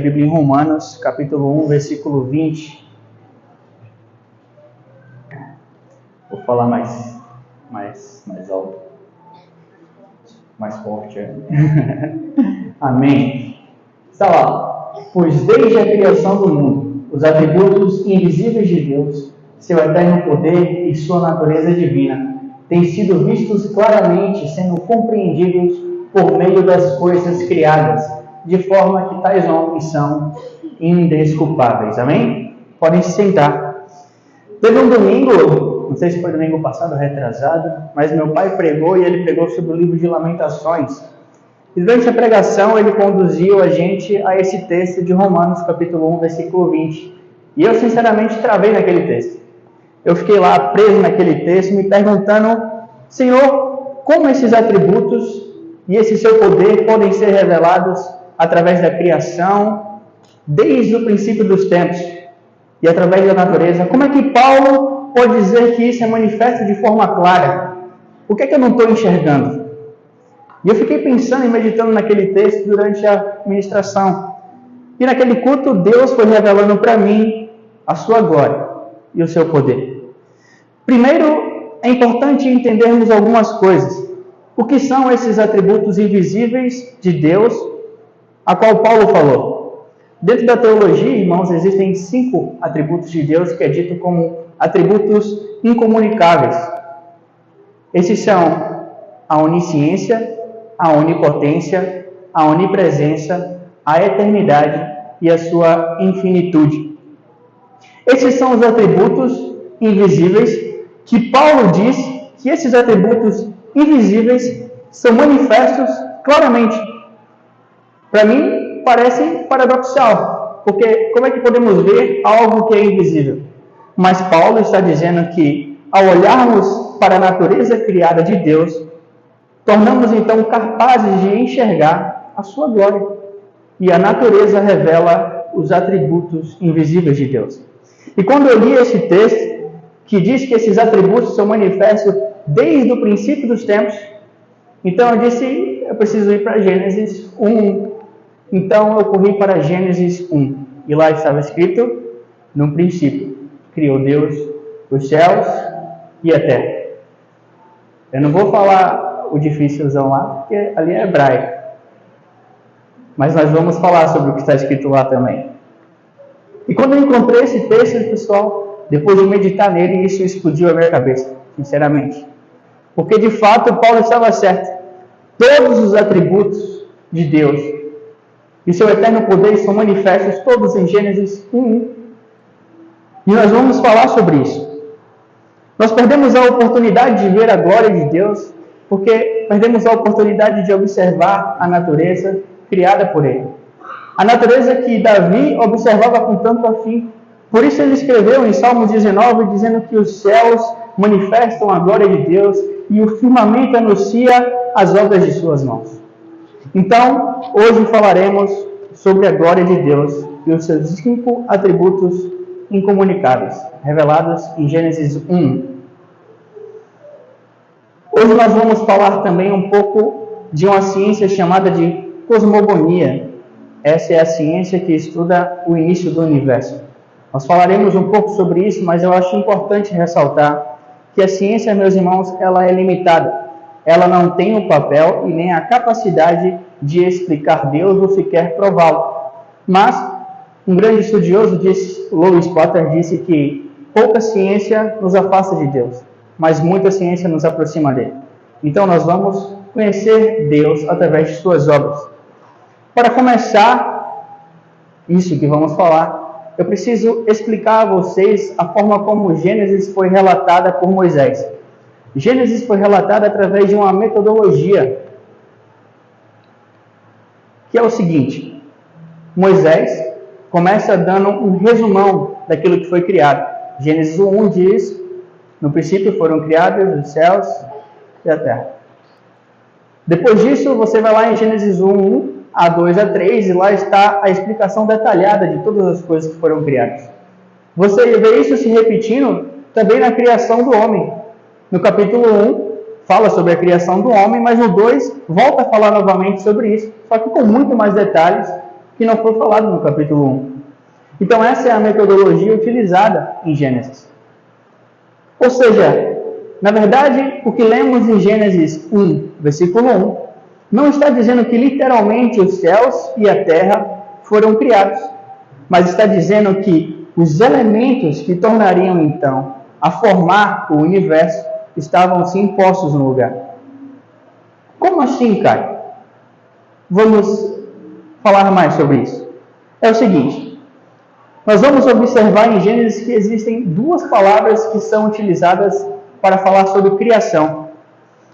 Bíblia em Romanos, capítulo 1, versículo 20. Vou falar mais alto, mais forte. Amém. Está lá. Pois desde a criação do mundo, os atributos invisíveis de Deus, seu eterno poder e sua natureza divina, têm sido vistos claramente, sendo compreendidos por meio das coisas criadas, de forma que tais homens são indesculpáveis. Amém? Podem se sentar. Teve um domingo, não sei se foi domingo passado ou retrasado, mas meu pai pregou e ele pregou sobre o livro de Lamentações. E durante a pregação ele conduziu a gente a esse texto de Romanos, capítulo 1, versículo 20. E eu sinceramente travei naquele texto. Eu fiquei lá preso naquele texto, me perguntando: Senhor, como esses atributos e esse seu poder podem ser revelados através da criação, desde o princípio dos tempos, e através da natureza? Como é que Paulo pode dizer que isso é manifesto de forma clara? O que é que eu não estou enxergando? E eu fiquei pensando e meditando naquele texto durante a ministração. E naquele culto, Deus foi revelando para mim a sua glória e o seu poder. Primeiro, é importante entendermos algumas coisas. O que são esses atributos invisíveis de Deus, a qual Paulo falou? Dentro da teologia, irmãos, existem 5 atributos de Deus que é dito como atributos incomunicáveis. Esses são a onisciência, a onipotência, a onipresença, a eternidade e a sua infinitude. Esses são os atributos invisíveis que Paulo diz que esses atributos invisíveis são manifestos claramente. Para mim, parece paradoxal, porque como é que podemos ver algo que é invisível? Mas Paulo está dizendo que, ao olharmos para a natureza criada de Deus, tornamos então capazes de enxergar a sua glória. E a natureza revela os atributos invisíveis de Deus. E quando eu li esse texto, que diz que esses atributos são manifestos desde o princípio dos tempos, então eu disse, eu preciso ir para Gênesis 1. Então eu corri para Gênesis 1. E lá estava escrito: no princípio criou Deus os céus e a terra. Eu não vou falar o difícilzão lá, porque ali é hebraico. Mas nós vamos falar sobre o que está escrito lá também. E quando eu encontrei esse texto, pessoal, depois de meditar nele, isso explodiu a minha cabeça, sinceramente. Porque de fato Paulo estava certo. Todos os atributos de Deus e seu eterno poder são manifestos todos em Gênesis 1. E nós vamos falar sobre isso. Nós perdemos a oportunidade de ver a glória de Deus, porque perdemos a oportunidade de observar a natureza criada por Ele. A natureza que Davi observava com tanto afinco. Por isso ele escreveu em Salmo 19, dizendo que os céus manifestam a glória de Deus e o firmamento anuncia as obras de suas mãos. Então, hoje falaremos sobre a glória de Deus e os seus 5 atributos incomunicáveis, revelados em Gênesis 1. Hoje nós vamos falar também um pouco de uma ciência chamada de cosmogonia. Essa é a ciência que estuda o início do universo. Nós falaremos um pouco sobre isso, mas eu acho importante ressaltar que a ciência, meus irmãos, ela é limitada. Ela não tem o papel e nem a capacidade de explicar Deus ou sequer prová-lo. Mas um grande estudioso, Louis Potter, disse que pouca ciência nos afasta de Deus, mas muita ciência nos aproxima dele. Então nós vamos conhecer Deus através de suas obras. Para começar isso que vamos falar, eu preciso explicar a vocês a forma como Gênesis foi relatada por Moisés. Gênesis foi relatada através de uma metodologia, que é o seguinte: Moisés começa dando um resumão daquilo que foi criado. Gênesis 1 diz: no princípio foram criados os céus e a terra. Depois disso, você vai lá em Gênesis 1, a 2 a 3, e lá está a explicação detalhada de todas as coisas que foram criadas. Você vê isso se repetindo também na criação do homem. No capítulo 1, fala sobre a criação do homem, mas no 2, volta a falar novamente sobre isso, só que com muito mais detalhes que não foi falado no capítulo 1. Então essa é a metodologia utilizada em Gênesis. Ou seja, na verdade, o que lemos em Gênesis 1, versículo 1, não está dizendo que literalmente os céus e a terra foram criados, mas está dizendo que os elementos que tornariam então a formar o universo estavam sim postos no lugar. Como assim, Caio? Vamos falar mais sobre isso. É o seguinte, nós vamos observar em Gênesis que existem duas palavras que são utilizadas para falar sobre criação.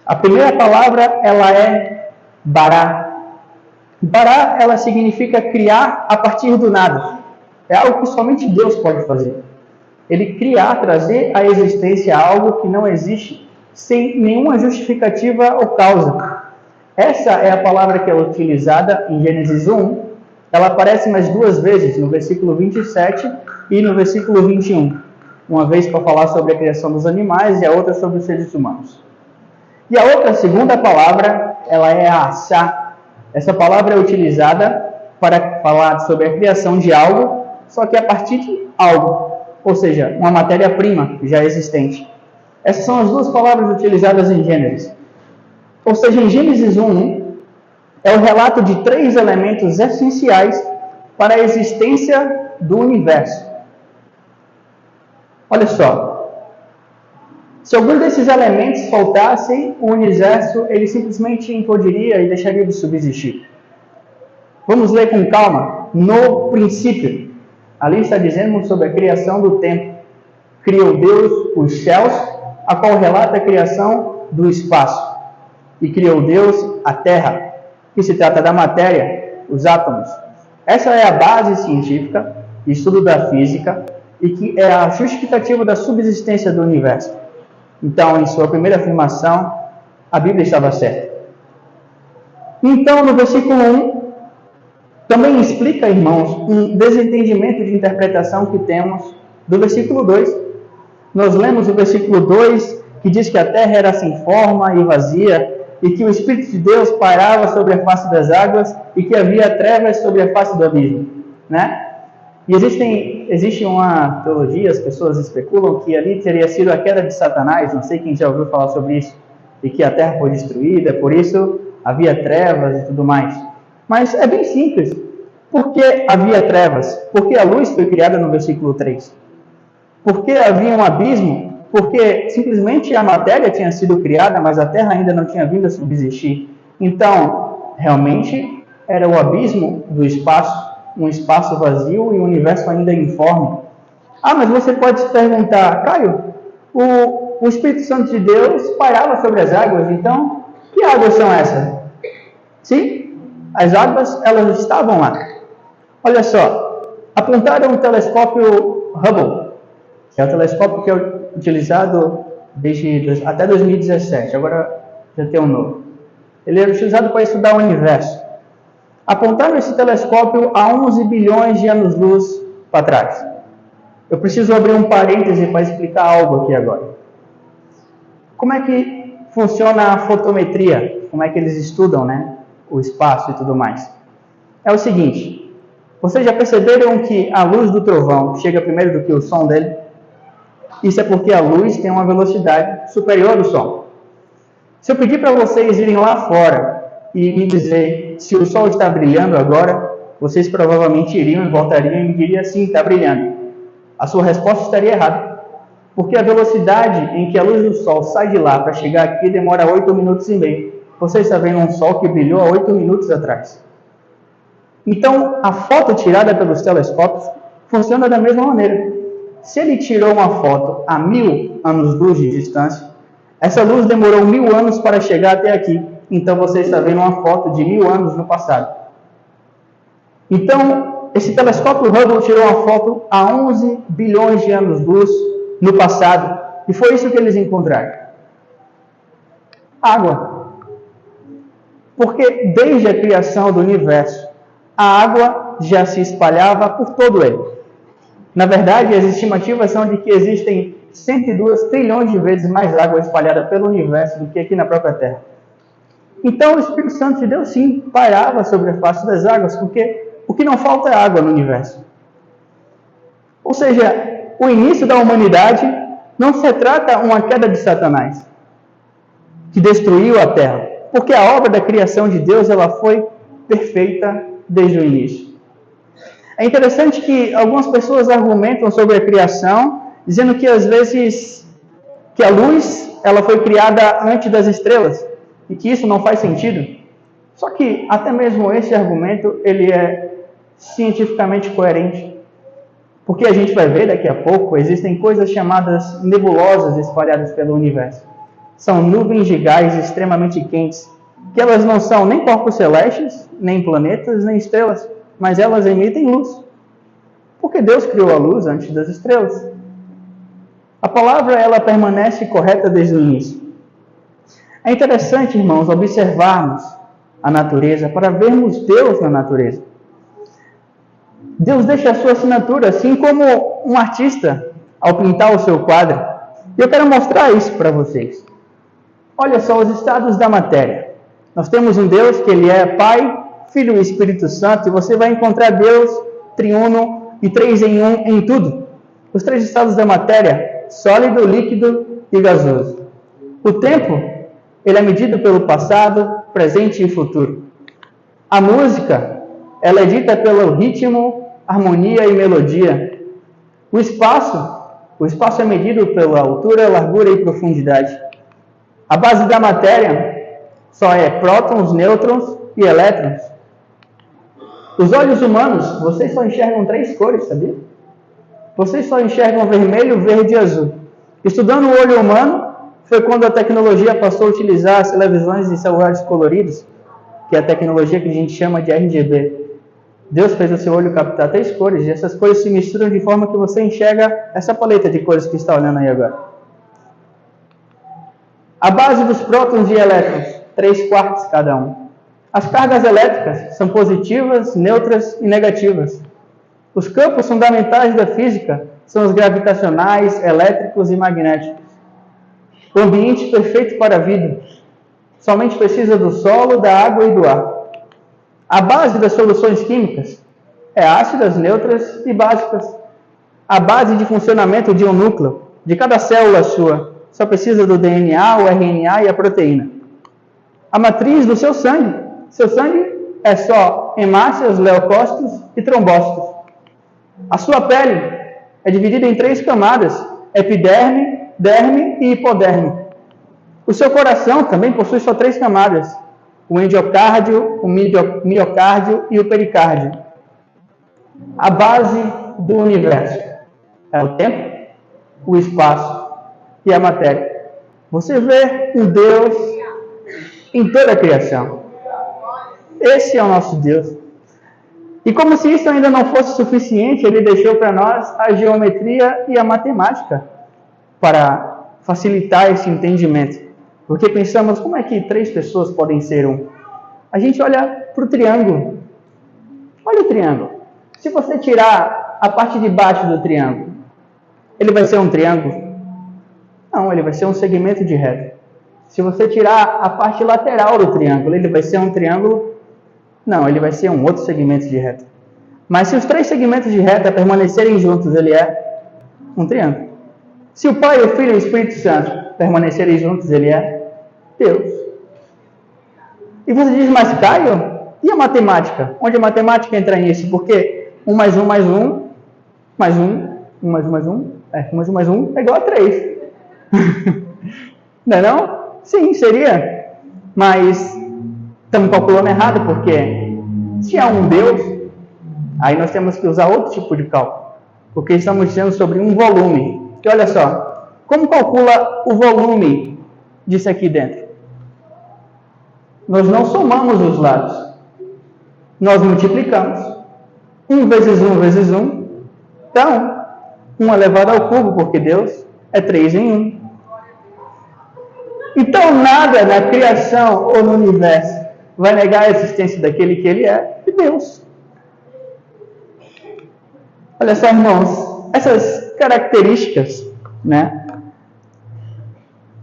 A primeira palavra, ela é bará. Bará, ela significa criar a partir do nada. É algo que somente Deus pode fazer. Ele criar, trazer à existência algo que não existe sem nenhuma justificativa ou causa. Essa é a palavra que é utilizada em Gênesis 1. Ela aparece mais duas vezes, no versículo 27 e no versículo 21. Uma vez para falar sobre a criação dos animais e a outra sobre os seres humanos. E a outra, segunda palavra, ela é a achá. Essa palavra é utilizada para falar sobre a criação de algo, só que a partir de algo, ou seja, uma matéria-prima já existente. Essas são as duas palavras utilizadas em Gênesis. Ou seja, em Gênesis 1, é o relato de três elementos essenciais para a existência do universo. Olha só, se algum desses elementos faltassem, o universo ele simplesmente implodiria e deixaria de subsistir. Vamos ler com calma. No princípio, ali está dizendo sobre a criação do tempo. Criou Deus os céus, a qual relata a criação do espaço. E criou Deus a terra, que se trata da matéria, os átomos. Essa é a base científica, estudo da física, e que é a justificativa da subsistência do universo. Então, em sua primeira afirmação, a Bíblia estava certa. Então, no versículo 1, também explica, irmãos, um desentendimento de interpretação que temos do versículo 2. Nós lemos o versículo 2, que diz que a terra era sem forma e vazia, e que o Espírito de Deus pairava sobre a face das águas, e que havia trevas sobre a face do abismo, né? E existe uma teologia, as pessoas especulam que ali teria sido a queda de Satanás, não sei quem já ouviu falar sobre isso, e que a terra foi destruída, por isso havia trevas e tudo mais. Mas é bem simples. Por que havia trevas? Porque a luz foi criada no versículo 3. Por que havia um abismo? Porque simplesmente a matéria tinha sido criada, mas a terra ainda não tinha vindo a subsistir. Então, realmente, era o abismo do espaço, um espaço vazio e um universo ainda informe. Ah, mas você pode se perguntar, Caio, o Espírito Santo de Deus pairava sobre as águas, então, que águas são essas? Sim, as águas, elas estavam lá. Olha só, apontaram o telescópio Hubble, que é o telescópio que é utilizado até 2017, agora já tem um novo. Ele é utilizado para estudar o universo. Apontaram esse telescópio a 11 bilhões de anos-luz para trás. Eu preciso abrir um parêntese para explicar algo aqui agora. Como é que funciona a fotometria? Como é que eles estudam, né, o espaço e tudo mais? É o seguinte, vocês já perceberam que a luz do trovão chega primeiro do que o som dele? Isso é porque a luz tem uma velocidade superior ao som. Se eu pedir para vocês irem lá fora e me dizer se o sol está brilhando agora, vocês provavelmente iriam e voltariam e me diriam sim, está brilhando. A sua resposta estaria errada. Porque a velocidade em que a luz do sol sai de lá para chegar aqui demora 8 minutos e meio. Você está vendo um sol que brilhou há 8 minutos atrás. Então, a foto tirada pelos telescópios funciona da mesma maneira. Se ele tirou uma foto a 1000 anos-luz de distância, essa luz demorou 1000 anos para chegar até aqui. Então, você está vendo uma foto de 1000 anos no passado. Então, esse telescópio Hubble tirou uma foto a 11 bilhões de anos-luz no passado. E foi isso que eles encontraram. Água. Porque desde a criação do universo, a água já se espalhava por todo ele. Na verdade, as estimativas são de que existem 102 trilhões de vezes mais água espalhada pelo universo do que aqui na própria Terra. Então, o Espírito Santo de Deus, sim, pairava sobre a face das águas, porque o que não falta é água no universo. Ou seja, o início da humanidade não se trata de uma queda de Satanás, que destruiu a terra, porque a obra da criação de Deus ela foi perfeita desde o início. É interessante que algumas pessoas argumentam sobre a criação, dizendo que às vezes que a luz ela foi criada antes das estrelas e que isso não faz sentido. Só que até mesmo esse argumento ele é cientificamente coerente, porque a gente vai ver daqui a pouco, existem coisas chamadas nebulosas espalhadas pelo universo. São nuvens de gás extremamente quentes, que elas não são nem corpos celestes, nem planetas, nem estrelas, mas elas emitem luz. Porque Deus criou a luz antes das estrelas. A palavra ela permanece correta desde o início. É interessante, irmãos, observarmos a natureza para vermos Deus na natureza. Deus deixa a sua assinatura, assim como um artista ao pintar o seu quadro. E eu quero mostrar isso para vocês. Olha só os estados da matéria. Nós temos um Deus que ele é Pai, Filho e Espírito Santo, e você vai encontrar Deus triuno e 3 em 1 em tudo. Os 3 estados da matéria, sólido, líquido e gasoso. O tempo, ele é medido pelo passado, presente e futuro. A música, ela é dita pelo ritmo, harmonia e melodia. O espaço é medido pela altura, largura e profundidade. A base da matéria só é prótons, nêutrons e elétrons. Os olhos humanos, vocês só enxergam 3 cores, sabia? Vocês só enxergam vermelho, verde e azul. Estudando o olho humano, foi quando a tecnologia passou a utilizar as televisões e celulares coloridos, que é a tecnologia que a gente chama de RGB. Deus fez o seu olho captar 3 cores, e essas cores se misturam de forma que você enxerga essa paleta de cores que está olhando aí agora. A base dos prótons e elétrons, 3/4 cada um. As cargas elétricas são positivas, neutras e negativas. Os campos fundamentais da física são os gravitacionais, elétricos e magnéticos. O ambiente perfeito para a vida somente precisa do solo, da água e do ar. A base das soluções químicas é ácidas, neutras e básicas. A base de funcionamento de um núcleo, de cada célula sua, só precisa do DNA, o RNA e a proteína. A matriz do seu sangue é só hemácias, leucócitos e trombócitos. A sua pele é dividida em 3 camadas, epiderme, derme e hipoderme. O seu coração também possui só 3 camadas, o endocárdio, o miocárdio e o pericárdio. A base do universo é o tempo, o espaço e a matéria. Você vê um Deus em toda a criação. Esse é o nosso Deus. E como se isso ainda não fosse suficiente, ele deixou para nós a geometria e a matemática para facilitar esse entendimento. Porque pensamos, como é que 3 pessoas podem ser um? A gente olha para o triângulo. Olha o triângulo. Se você tirar a parte de baixo do triângulo, ele vai ser um triângulo? Não, ele vai ser um segmento de reta. Se você tirar a parte lateral do triângulo, ele vai ser um triângulo? Não, ele vai ser um outro segmento de reta. Mas se os 3 segmentos de reta permanecerem juntos, ele é um triângulo. Se o Pai, o Filho e o Espírito Santo permanecerem juntos, ele é Deus. E você diz, mas Caio, e a matemática? Onde a matemática entra nisso? Porque 1 mais 1 mais 1, mais 1, 1 mais 1 mais 1, 1 mais 1 mais 1 é igual a 3. Não é não? Sim, seria. Mas estamos calculando errado, porque se há um Deus, aí nós temos que usar outro tipo de cálculo. Porque estamos dizendo sobre um volume. E olha só, como calcula o volume disso aqui dentro? Nós não somamos os lados. Nós multiplicamos. 1 vezes 1 vezes 1. Então, 1 elevado ao cubo, porque Deus é 3 em 1. Então, nada na criação ou no universo vai negar a existência daquele que ele é, de Deus. Olha só, irmãos, essas características, né,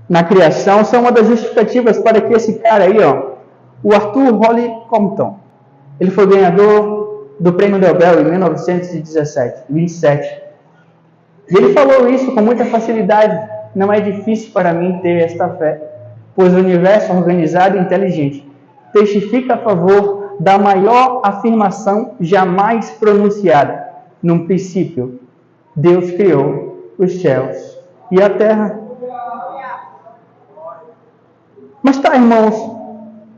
na criação são uma das justificativas para que esse cara aí, ó, o Arthur Holly Compton, ele foi ganhador do Prêmio Nobel em 1927. E ele falou isso com muita facilidade. Não é difícil para mim ter esta fé, pois o universo organizado e inteligente testifica a favor da maior afirmação jamais pronunciada. Num princípio, Deus criou os céus e a terra. Mas tá, irmãos,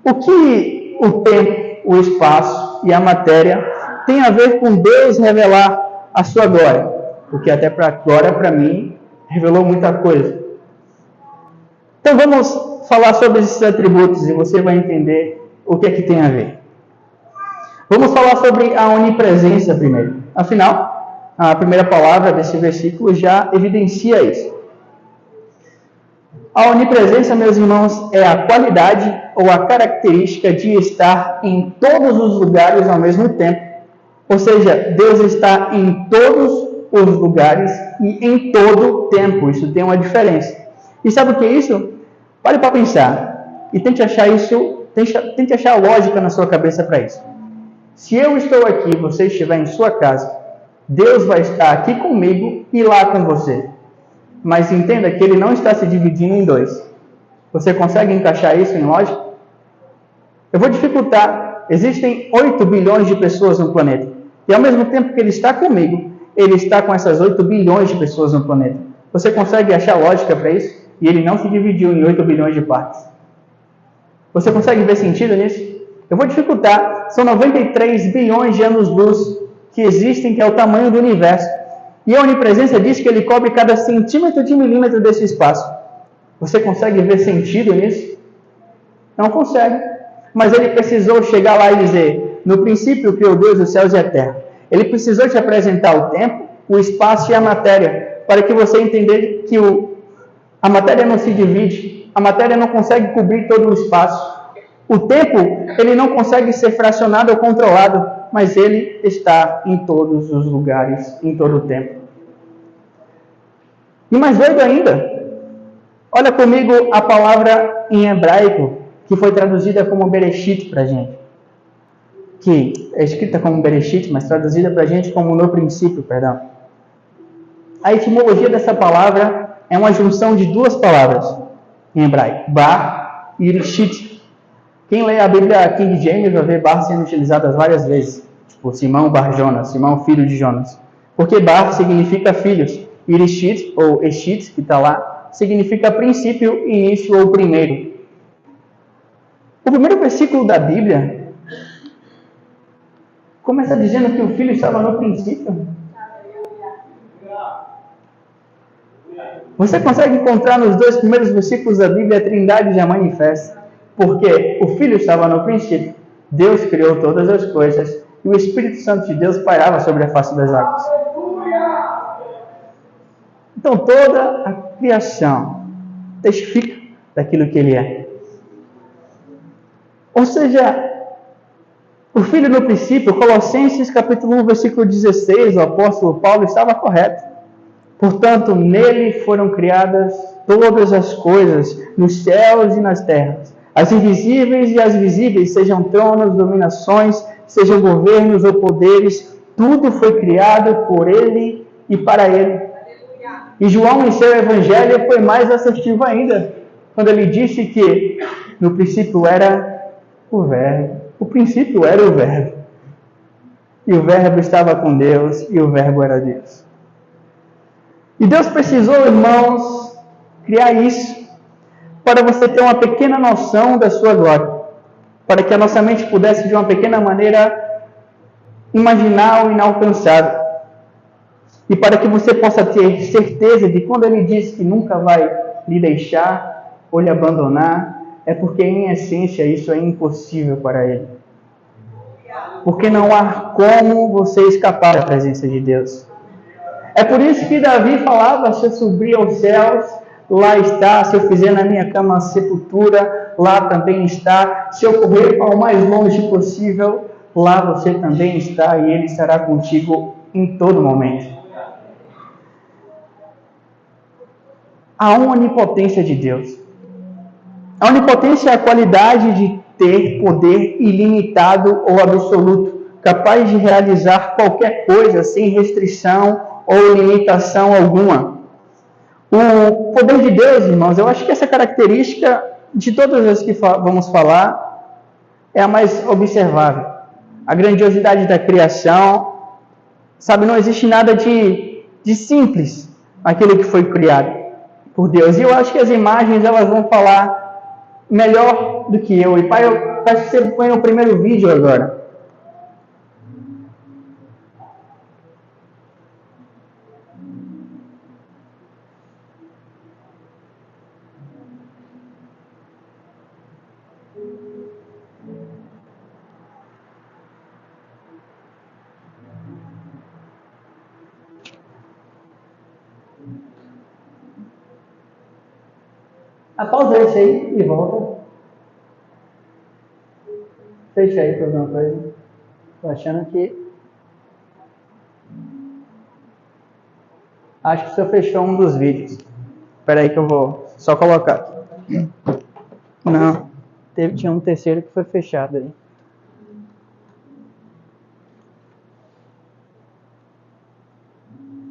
o que o tempo, o espaço e a matéria tem a ver com Deus revelar a sua glória? Porque até agora, para mim, revelou muita coisa. Então vamos falar sobre esses atributos e você vai entender o que é que tem a ver. Vamos falar sobre a onipresença primeiro. Afinal, a primeira palavra desse versículo já evidencia isso. A onipresença, meus irmãos, é a qualidade ou a característica de estar em todos os lugares ao mesmo tempo. Ou seja, Deus está em todos os lugares e em todo o tempo. Isso tem uma diferença. E sabe o que é isso? Pare para pensar e tente achar lógica na sua cabeça para isso. Se eu estou aqui, você estiver em sua casa, Deus vai estar aqui comigo e lá com você. Mas entenda que Ele não está se dividindo em dois. Você consegue encaixar isso em lógica? Eu vou dificultar. Existem 8 bilhões de pessoas no planeta. E ao mesmo tempo que Ele está comigo, Ele está com essas 8 bilhões de pessoas no planeta. Você consegue achar lógica para isso? E Ele não se dividiu em 8 bilhões de partes. Você consegue ver sentido nisso? Eu vou dificultar. São 93 bilhões de anos-luz que existem, que é o tamanho do universo. E a onipresença diz que Ele cobre cada centímetro de milímetro desse espaço. Você consegue ver sentido nisso? Não consegue. Mas Ele precisou chegar lá e dizer: no princípio criou Deus os céus e a terra. Ele precisou te apresentar o tempo, o espaço e a matéria, para que você entendesse que a matéria não se divide, a matéria não consegue cobrir todo o espaço. O tempo, ele não consegue ser fracionado ou controlado, mas ele está em todos os lugares, em todo o tempo. E mais doido ainda, olha comigo a palavra em hebraico, que foi traduzida como Bereshit para a gente. Que é escrita como Bereshit, mas traduzida para a gente como no princípio, perdão. A etimologia dessa palavra é uma junção de duas palavras em hebraico, Bar e Rishit. Quem lê a Bíblia King James vai ver Bar sendo utilizadas várias vezes, tipo Simão Bar Jonas, Simão filho de Jonas. Porque Bar significa filhos, e Rishit, ou Eshit, que está lá, significa princípio, início ou primeiro. O primeiro versículo da Bíblia começa dizendo que o Filho estava no princípio. Você consegue encontrar nos 2 primeiros versículos da Bíblia a Trindade já manifesta. Porque o Filho estava no princípio, Deus criou todas as coisas e o Espírito Santo de Deus pairava sobre a face das águas. Então toda a criação testifica daquilo que Ele é. Ou seja, o Filho no princípio, Colossenses capítulo 1, versículo 16, o apóstolo Paulo estava correto. Portanto, nele foram criadas todas as coisas, nos céus e nas terras, as invisíveis e as visíveis, sejam tronos, dominações, sejam governos ou poderes, tudo foi criado por Ele e para Ele. E João, em seu evangelho, foi mais assertivo ainda, quando ele disse que no princípio era o Verbo. O princípio era o Verbo. E o Verbo estava com Deus, e o Verbo era Deus. E Deus precisou, irmãos, criar isso para você ter uma pequena noção da sua glória. Para que a nossa mente pudesse, de uma pequena maneira, imaginar o inalcançável. E para que você possa ter certeza de quando Ele diz que nunca vai lhe deixar ou lhe abandonar, é porque, em essência, isso é impossível para Ele. Porque não há como você escapar da presença de Deus. É por isso que Davi falava: se eu subir aos céus, lá está. Se eu fizer na minha cama a sepultura, lá também está. Se eu correr ao mais longe possível, lá você também está, e Ele estará contigo em todo momento. A onipotência de Deus. A onipotência é a qualidade de ter poder ilimitado ou absoluto, capaz de realizar qualquer coisa sem restrição ou limitação alguma. O poder de Deus, irmãos, eu acho que essa característica, de todas as que vamos falar, é a mais observável. A grandiosidade da criação, sabe, não existe nada de simples naquilo que foi criado por Deus. E eu acho que as imagens, elas vão falar melhor do que eu. E pai, eu acho que você põe no primeiro vídeo agora. Pausa esse aí e volta. Fecha aí para alguma coisa. Tô achando que... Acho que você fechou um dos vídeos. Espera aí que eu vou só colocar aqui. Não. Tinha um terceiro que foi fechado aí.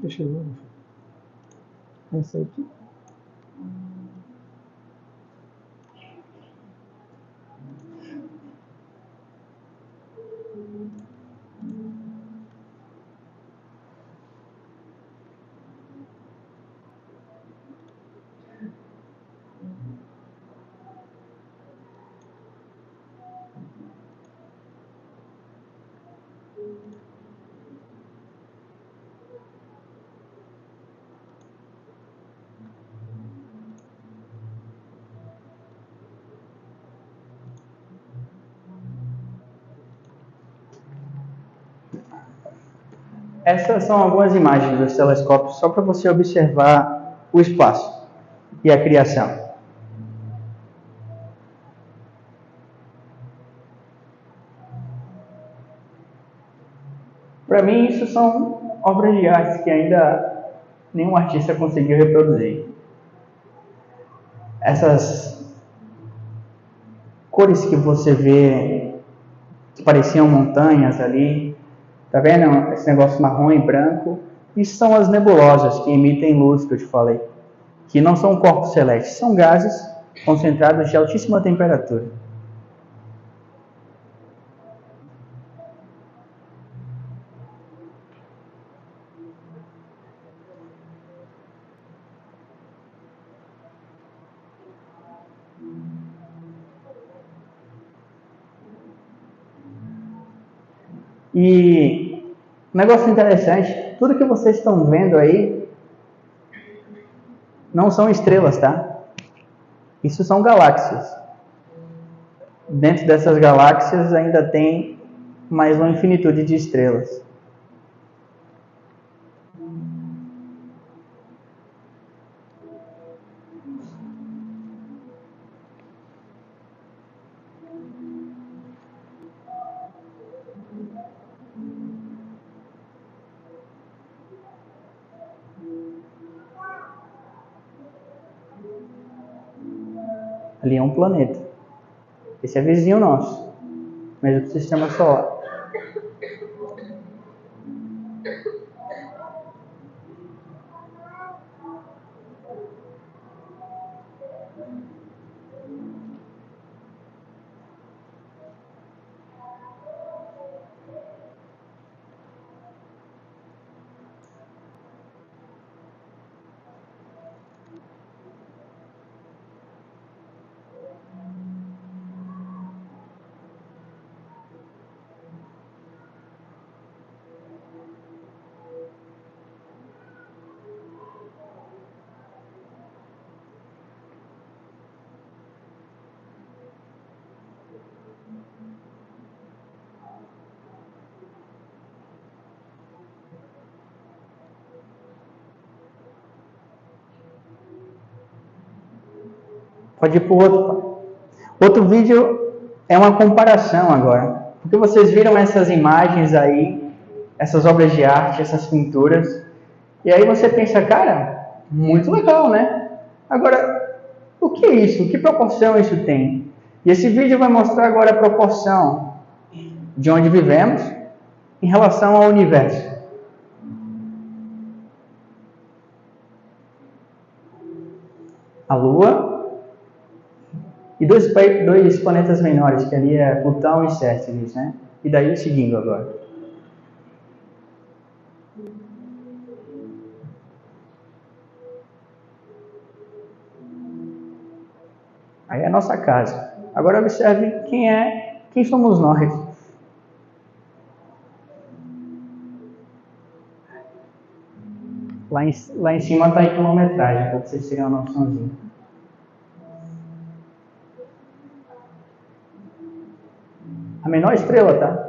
Deixa eu ver. Esse aqui. Essas são algumas imagens dos telescópios só para você observar o espaço e a criação. Para mim, isso são obras de arte que ainda nenhum artista conseguiu reproduzir. Essas cores que você vê, que pareciam montanhas ali, tá vendo? Esse negócio marrom e branco. Isso são as nebulosas que emitem luz, que eu te falei. Que não são corpos celestes, são gases concentrados de altíssima temperatura. E um negócio interessante, tudo que vocês estão vendo aí não são estrelas, tá? Isso são galáxias. Dentro dessas galáxias ainda tem mais uma infinitude de estrelas. Ali é um planeta. Esse é vizinho nosso, mesmo do sistema solar. Pode ir para o outro. Outro vídeo é uma comparação agora. Porque vocês viram essas imagens aí, essas obras de arte, essas pinturas. E aí você pensa, cara, muito legal, né? Agora, o que é isso? Que proporção isso tem? E esse vídeo vai mostrar agora a proporção de onde vivemos em relação ao universo. A Lua e dois planetas menores, que ali é Plutão e Céres, né? E daí seguindo agora. Aí é a nossa casa. Agora observe quem somos nós. Lá em cima está a quilometragem, para vocês terem uma noçãozinha. A menor estrela, tá?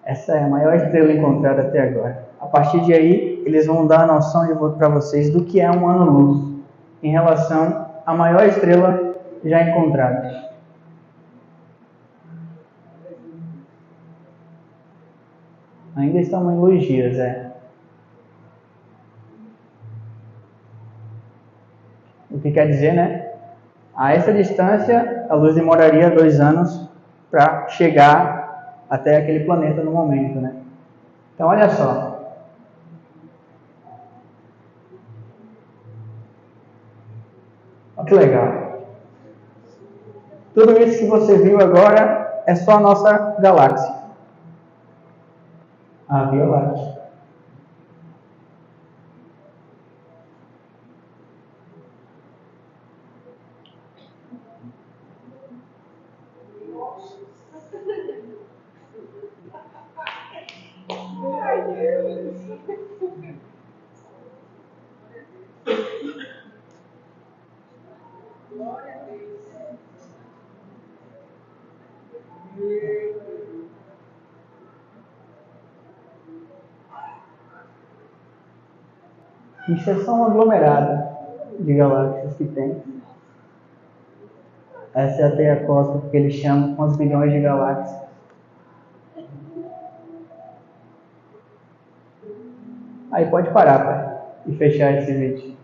Essa é a maior estrela encontrada até agora. A partir de aí, eles vão dar a noção para vocês do que é um ano-luz em relação à maior estrela já encontrada. Ainda estão em luz-dias, O que quer dizer, né? A essa distância, a luz demoraria 2 anos para chegar até aquele planeta no momento, né? Então, olha só. Olha que legal. Tudo isso que você viu agora é só a nossa galáxia. A Via Láctea. Isso é só uma aglomerada de galáxias que tem. Essa é a teia cósmica que eles chamam com os bilhões de galáxias. Aí pode parar, pai, e fechar esse vídeo.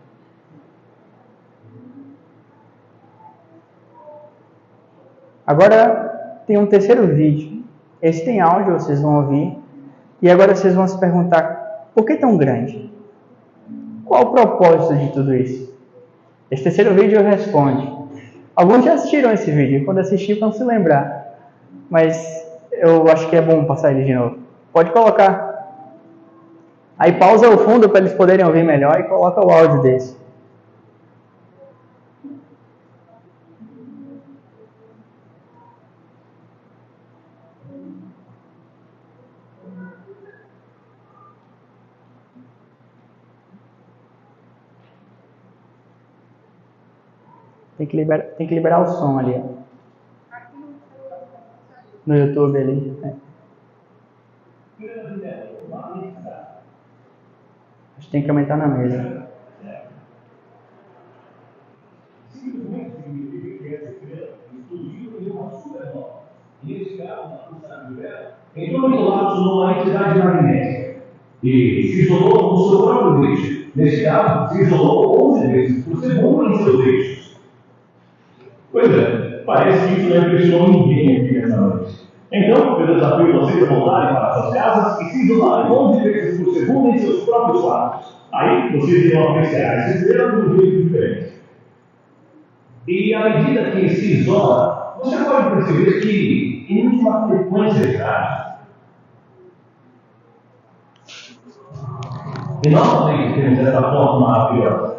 Agora tem um terceiro vídeo. Esse tem áudio, vocês vão ouvir. E agora vocês vão se perguntar, por que tão grande? Qual o propósito de tudo isso? Esse terceiro vídeo eu respondo. Alguns já assistiram esse vídeo, e quando assistir vão se lembrar. Mas eu acho que é bom passar ele de novo. Pode colocar. Aí pausa o fundo para eles poderem ouvir melhor e coloca o áudio desse. Tem que liberar o som ali, ó. No YouTube ali. Acho que tem que aumentar na mesa. Entrou em colapso numa entidade magnética e se isolou no seu próprio eixo. Neste caso, se isolou 11 vezes por segundo em seus eixos. Pois é, parece que isso não impressionou ninguém aqui nessa noite. Então, eu desafio vocês a voltarem para suas casas e se isolarem 11 vezes por segundo em seus próprios quartos. Aí, vocês irão apreciar essa estrela de um jeito diferente. E à medida que se isola, você pode perceber que emite uma frequência de rádio. E nós também temos essa foto maravilhosa.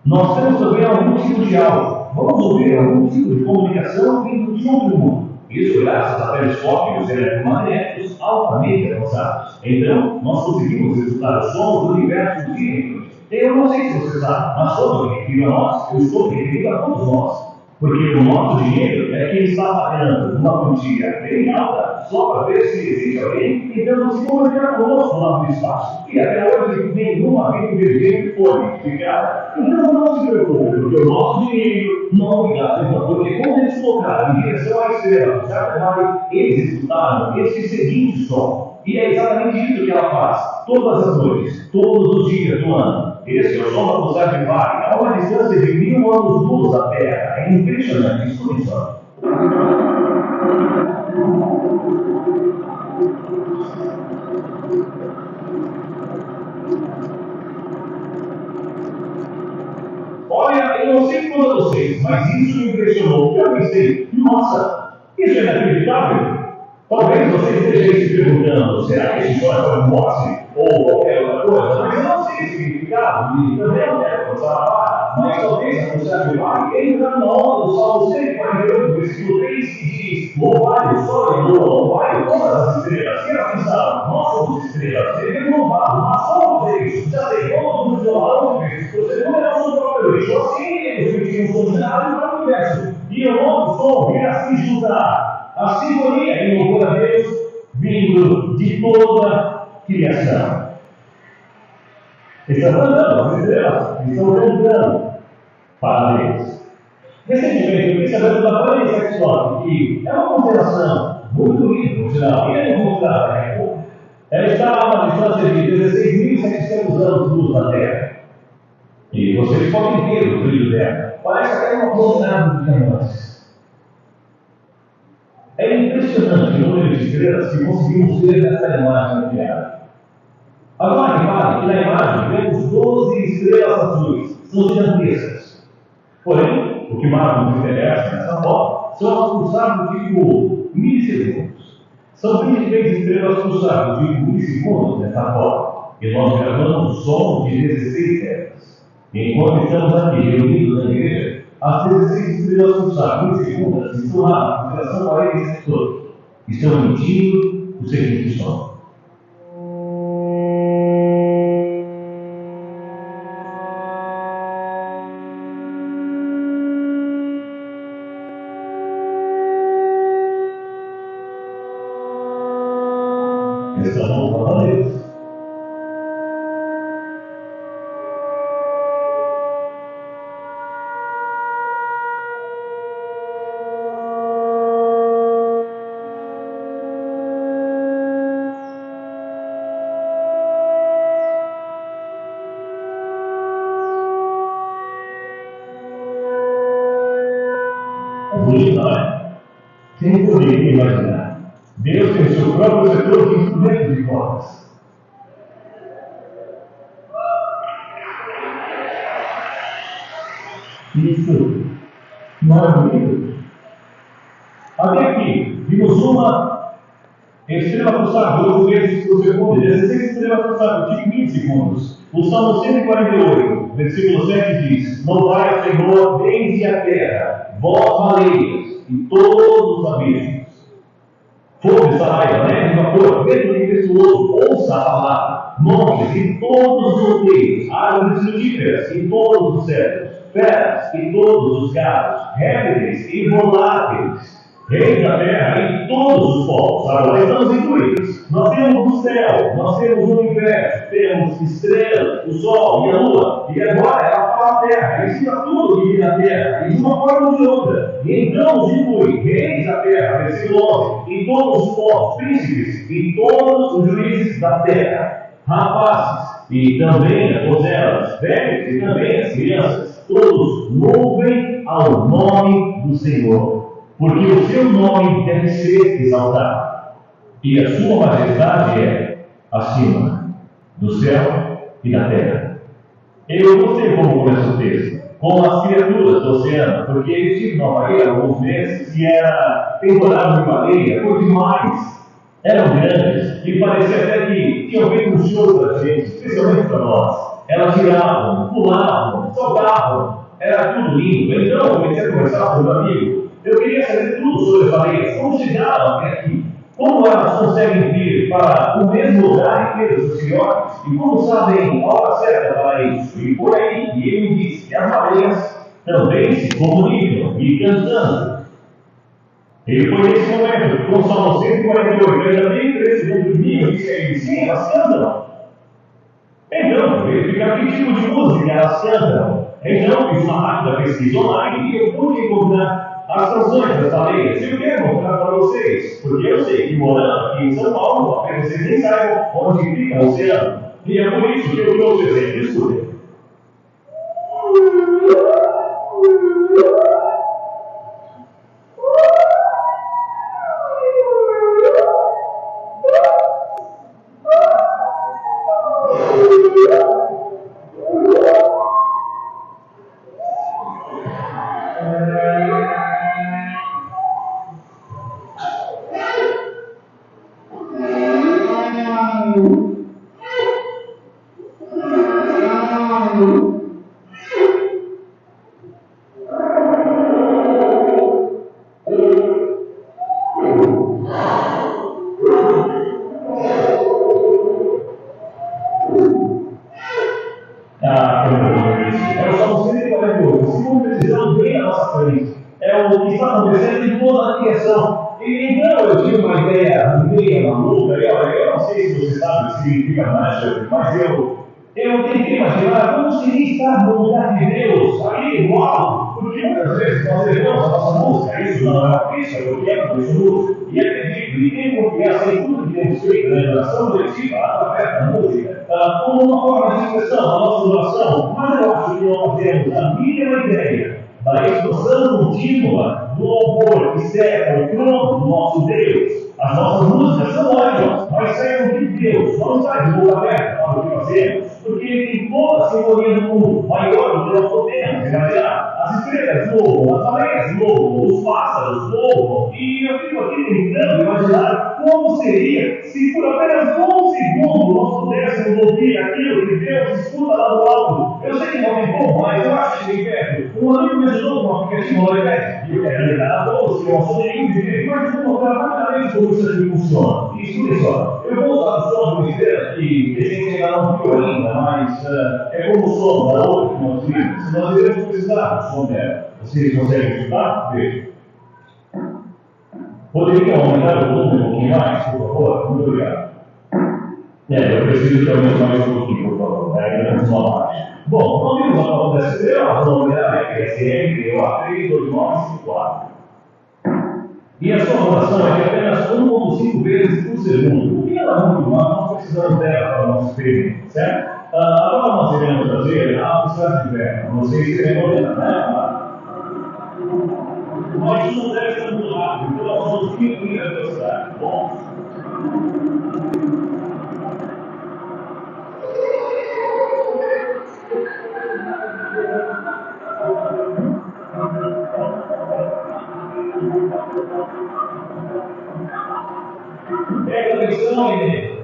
Nós temos também algum tipo de áudio. Vamos ouvir algum tipo de comunicação vindo de outro mundo. Isso graças a telescópios eletromagnéticos altamente avançados. Então, nós conseguimos estudar os sons do universo dos científicos. Eu não sei se você sabe, mas quando eu me refiro a nós, eu estou me referindo a todos nós. Porque o nosso dinheiro é quem está pagando uma quantia bem alta só para ver se existe alguém tentando se comunicar conosco lá no espaço. E até hoje nenhuma vez foi identificada. Então não se preocupe, porque o nosso dinheiro não é gasto. Porque quando eles colocaram em direção à estrela do Saturday, eles escutaram esse seguinte som. E é exatamente isso que ela faz, todas as noites, todos os dias do ano. Esse é o som da pulsagem vai a uma distância de 1000 anos-luz da Terra. É impressionante, escute só. Olha, eu não sei quanto a vocês, mas isso me impressionou. Eu pensei, nossa, isso é inacreditável. Talvez você esteja se perguntando, será que esse som é para morte ou qualquer outra coisa? Mas eu não sei o significado, e também não quero forçar a barra, mas talvez a mensagem vai entra na onda do Salmo 148, versículo 3, que diz: louvai o sol e lua, louvai todas as estrelas. E atenção, nós somos estrelas, devemos louvar, mas somos eles. Já sei, todos os violão, você não é o seu próprio eixo, assim eles emitem um som cenário para o universo. E o nosso som irá se juntar. A sinfonia em louvor a Deus vindo de toda a criação. Estão cantando, as estrelas estão cantando para Deus. Recentemente, eu fiquei sabendo da Planeta Sexual, que é uma constelação muito linda, por sinal, e é encontrada na República. Ela está a uma distância de 16.700 anos-luz da Terra. E vocês podem ver o brilho dela. Parece até uma coluna de diamantes. É impressionante o número de estrelas que conseguimos ver nessa imagem ampliada. Agora repare que na imagem vemos 12 estrelas azuis, são gigantescas. Porém, o que mais nos interessa nessa foto são as pulsadas de tipo milissegundos. São 23 estrelas pulsadas de milissegundos nessa foto, e nós gravamos o som de 16 telas. Enquanto estamos aqui reunidos na igreja, as 16 estrelas pulsadas milissegundas estão lá na operação 47 toda. Estão emitindo o seguinte som. Estamos louvando a Deus. Bonito, não é? Quem poderia imaginar? Deus tem o seu próprio setor de instrumentos de cordas. Isso não é bonito? Até aqui, vimos uma estrela pulsar 2 vezes por segundo, 16 estrelas pulsar de 20 segundos. O Salmo 148, versículo 7 diz: louvai ao Senhor desde a terra, vós baleias e todos os abismos. Fogo de Saraia, neve, vapor, vento tempestuoso, ouça a palavra, montes e todos os outeiros, árvores frutíferas e todos os cedros, feras e todos os gados, répteis e voláteis, reis da terra e todos os povos. Agora estamos incluídos. Nós temos o céu, nós temos o universo, temos estrelas, o sol e a lua. E agora ela fala a terra, ensina tudo que vive na terra, e de uma forma ou de outra. E então nos inclui reis da terra, versículo 11, e todos os povos, príncipes, e todos os juízes da terra, rapazes, e também as donzelas, velhos, e também as crianças, todos louvem ao nome do Senhor, porque o seu nome deve ser exaltado, e a sua majestade é acima do céu e da terra. Eu gostei como começa o texto, com as criaturas do oceano, porque eu estive na Bahia há alguns meses e era temporada de baleia, por demais. Eram grandes e parecia até que tinham feito um show para a gente, especialmente para nós. Elas tiravam, pulavam, saltavam, era tudo lindo. Então eu comecei a conversar com meu amigo. Eu queria saber tudo sobre as baleias, como chegaram até aqui. Como elas conseguem vir para o mesmo lugar em que os filhotes? E como sabem a hora certa para isso? E por aí, e ele diz que as baleias também se comunicam e cantando. Ele foi nesse momento, com o Salmo 148, ainda bem que esse mundo de mim, eu disse a ele, sim, elas cantam. Então, verificar que tipo de música elas cantam. Então, fiz uma rápida pesquisa online e eu pude encontrar as canções das baleias. E eu quero mostrar para vocês, porque eu sei que morando aqui em São Paulo, talvez vocês nem saibam onde fica o oceano. E é por isso que eu trouxe esse exemplo. Escutem. É o Salmo 148. Se concretizando bem na nossa frente. É o que está acontecendo em toda a criação. E então eu tive uma ideia meio maluca. Eu não sei se você sabe o que significa mágica, mas eu tentei imaginar como seria estar no lugar de Deus, ali no alto. Porque muitas vezes nós levamos a nossa música, isso não é isso, é o que é isso música. E acredito, e tenho confiança em tudo que temos feito na relação coletiva, através da música, como uma forma de expressão da nossa oração. Mas eu acho que nós temos a mínima ideia da expansão contínua do louvor que serve ao trono do nosso Deus. As nossas músicas são ótimas, mas servem de Deus. Não está de boca aberta para o que fazemos, porque ele tem toda a sinfonia do mundo, maior do que nós podemos imaginar. As estrelas louvam, as baleias louvam, os pássaros louvam, e eu fico aqui tentando imaginar como seria se por apenas um segundo nós pudéssemos ouvir aquilo que Deus escuta lá do alto. Eu sei que não tem como, mas eu acho que tem perto. Um amigo me ajudou com um aplicativo no iPad, e eu quero ligar a todos que eu sou nenhum de ver, mas vou mostrar rapidamente como isso aqui funciona. E escutem só, eu vou usar o som de uma estrela que a gente ainda não viu ainda, mas é como o som da outra que nós vimos. Se nós iremos precisar do som dela, vocês conseguem escutar? Veja. Poderiam aumentar o volume um pouquinho mais, por favor? Muito obrigado. Eu preciso que aumente mais um pouquinho, por favor. Ainda temos uma parte. Bom, nós vimos a prova dessa estrela, a nome dela é PSM, A32954. E a sua rotação é de apenas 1,5 vezes por segundo. O que ela é muito mal, nós precisamos dela para o nosso experimento, certo? Agora nós iremos fazer a velocidade de inverno. Vocês irem olhando, né? Mas isso não deve ser muito rápido, então nós vamos diminuir a velocidade. Bom. Presta atenção, Nenê.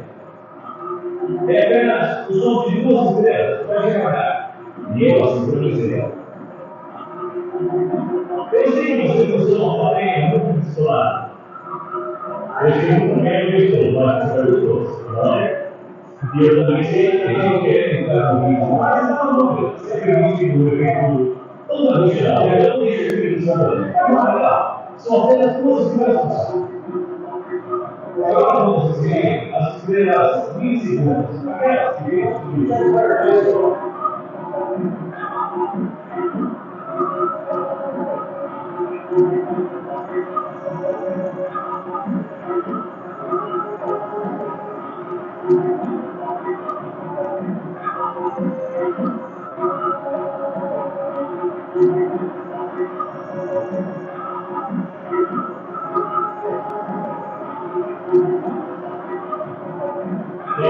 É apenas o som de duas estrelas. Pode devagar. E eu sincronizei ela. Eu sei que você gostou, falei, é muito descolado. Eu sei que também gostou, mas você gostou, não é? E eu também sei que a gente quer entrar no vídeo, mas não, não, você acredita no evento toda vez que eu não deixo o Espírito Santo ali. Mas lá, são apenas duas crianças. Agora vamos dizer as estrelas 20 segundos, aquelas que vêm do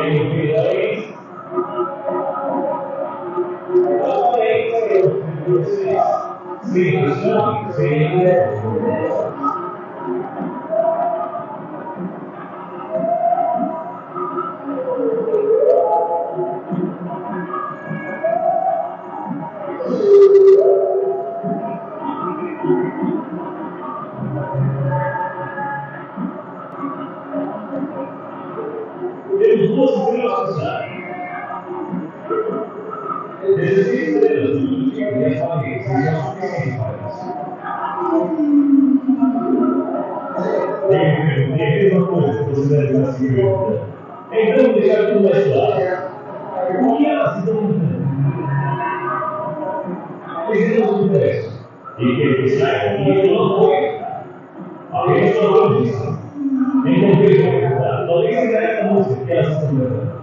tem três, Tem a mesma coisa que você deve estar seguindo. Então, deixar tudo mais claro. O que ela se perguntando? Eles não se interessam. E que eles saibam que isso não foi. Alguém falou disso. Então, vejam o resultado. Talvez seja essa música que ela se perguntando.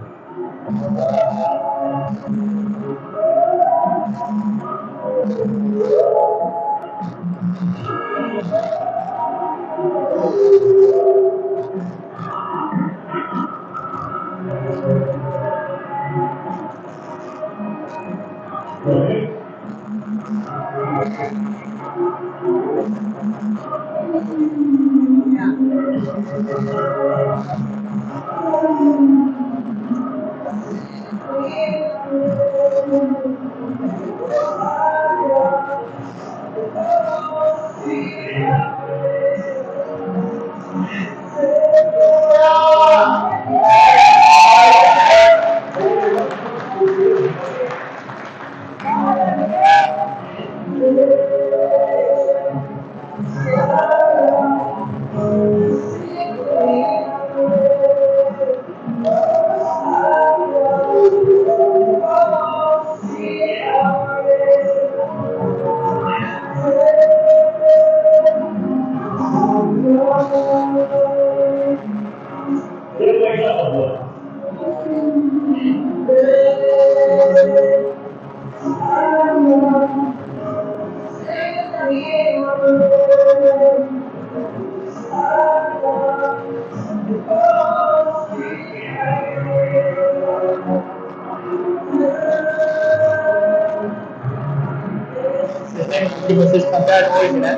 Que vocês cantaram hoje, né?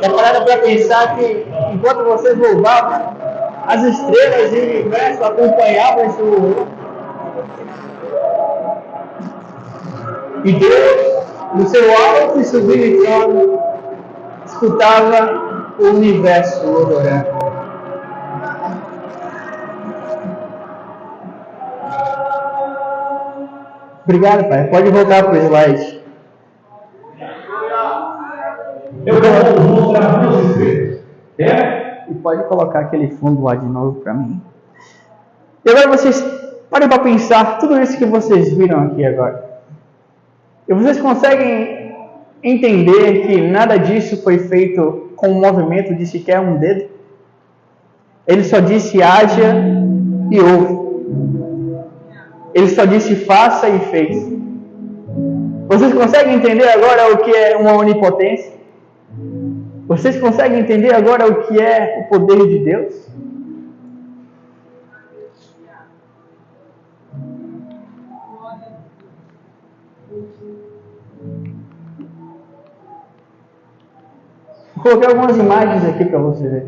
Já pararam para pensar que enquanto vocês louvavam, as estrelas e o universo acompanhavam esse louvor? E Deus, no seu alto e sublime trono, escutava o universo louvando. Obrigado, Pai. Pode voltar para o slide. Eu quero mostrar duas estrelas. E pode colocar aquele fundo lá de novo para mim. E agora vocês parem para pensar tudo isso que vocês viram aqui agora. E vocês conseguem entender que nada disso foi feito com o movimento de sequer um dedo? Ele só disse haja e houve. Ele só disse faça e fez. Vocês conseguem entender agora o que é uma onipotência? Vocês conseguem entender agora o que é o poder de Deus? Vou colocar algumas imagens aqui para você ver.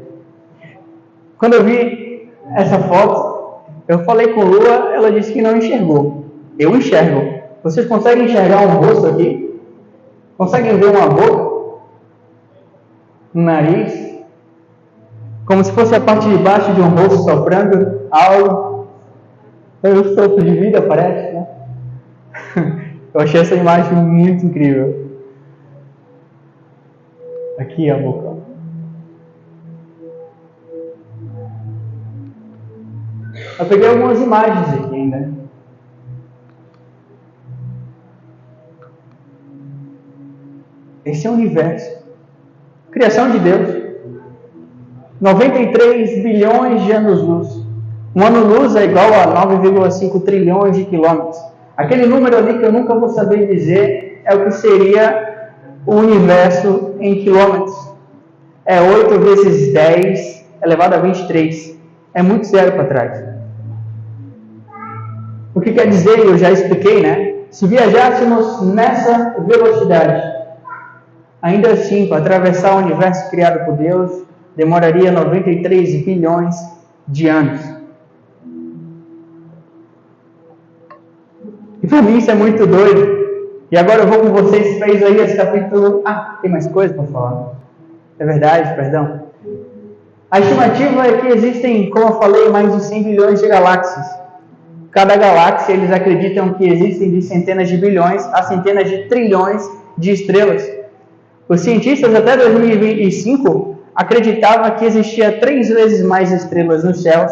Quando eu vi essa foto, eu falei com Lua, ela disse que não enxergou. Eu enxergo. Vocês conseguem enxergar um rosto aqui? Conseguem ver uma boca? Um nariz? Como se fosse a parte de baixo de um rosto soprando algo. O sopro de vida, parece, né? Eu achei essa imagem muito incrível. Aqui a boca. Eu peguei algumas imagens aqui ainda. Esse é o universo. Criação de Deus. 93 bilhões de anos-luz. Um ano-luz é igual a 9,5 trilhões de quilômetros. Aquele número ali que eu nunca vou saber dizer é o que seria o universo em quilômetros. É 8 vezes 10 elevado a 23. É muito zero para trás. O que quer dizer, eu já expliquei, né? Se viajássemos nessa velocidade, ainda assim, para atravessar o universo criado por Deus, demoraria 93 bilhões de anos. E para mim isso é muito doido. E agora eu vou com vocês para Isaías capítulo... tem mais coisa para falar. É verdade, perdão. A estimativa é que existem, como eu falei, mais de 100 bilhões de galáxias. Cada galáxia, eles acreditam que existem de centenas de bilhões a centenas de trilhões de estrelas. Os cientistas até 2025 acreditavam que existia 3 vezes mais estrelas nos céus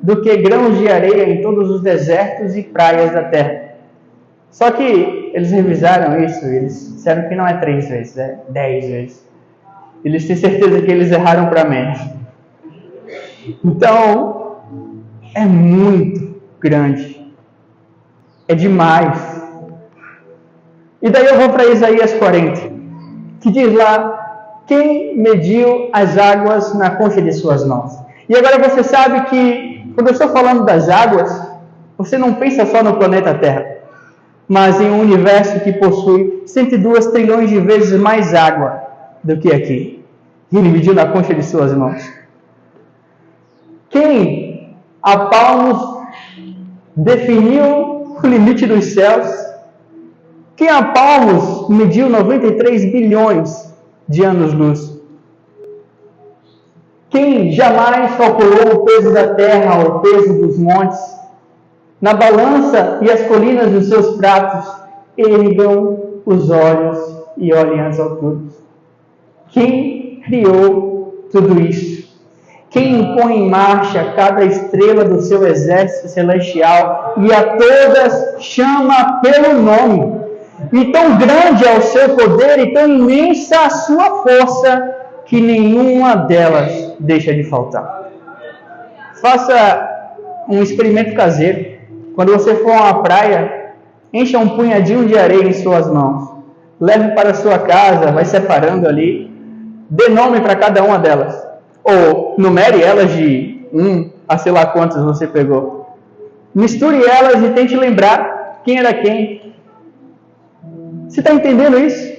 do que grãos de areia em todos os desertos e praias da Terra. Só que eles revisaram isso e eles disseram que não é 3 vezes, é 10 vezes. Eles têm certeza que eles erraram para menos. Então, é muito grande. É demais. E daí eu vou para Isaías 40, que diz lá: quem mediu as águas na concha de suas mãos? E agora você sabe que, quando eu estou falando das águas, você não pensa só no planeta Terra, mas em um universo que possui 102 trilhões de vezes mais água do que aqui. E ele mediu na concha de suas mãos. Quem a palmos definiu o limite dos céus? Quem a palmos mediu 93 bilhões de anos-luz? Quem jamais calculou o peso da terra, o peso dos montes? Na balança e as colinas dos seus pratos, ergam os olhos e olhem as alturas. Quem criou tudo isso? Quem põe em marcha cada estrela do seu exército celestial e a todas chama pelo nome? E tão grande é o seu poder e tão imensa a sua força que nenhuma delas deixa de faltar. Faça um experimento caseiro. Quando você for a uma praia, encha um punhadinho de areia em suas mãos. Leve para a sua casa, vai separando ali. Dê nome para cada uma delas. Ou numere elas de 1 a sei lá quantas você pegou. Misture elas e tente lembrar quem era quem. Você está entendendo isso?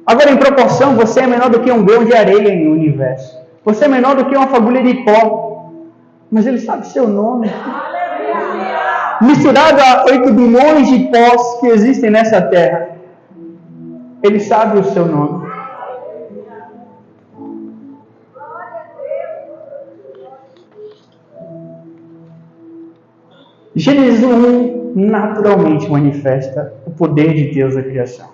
Agora, em proporção, você é menor do que um grão de areia no universo. Você é menor do que uma fagulha de pó. Mas ele sabe seu nome. Misturado a 8 bilhões de pós que existem nessa terra, ele sabe o seu nome. Gênesis 1 naturalmente manifesta o poder de Deus na criação.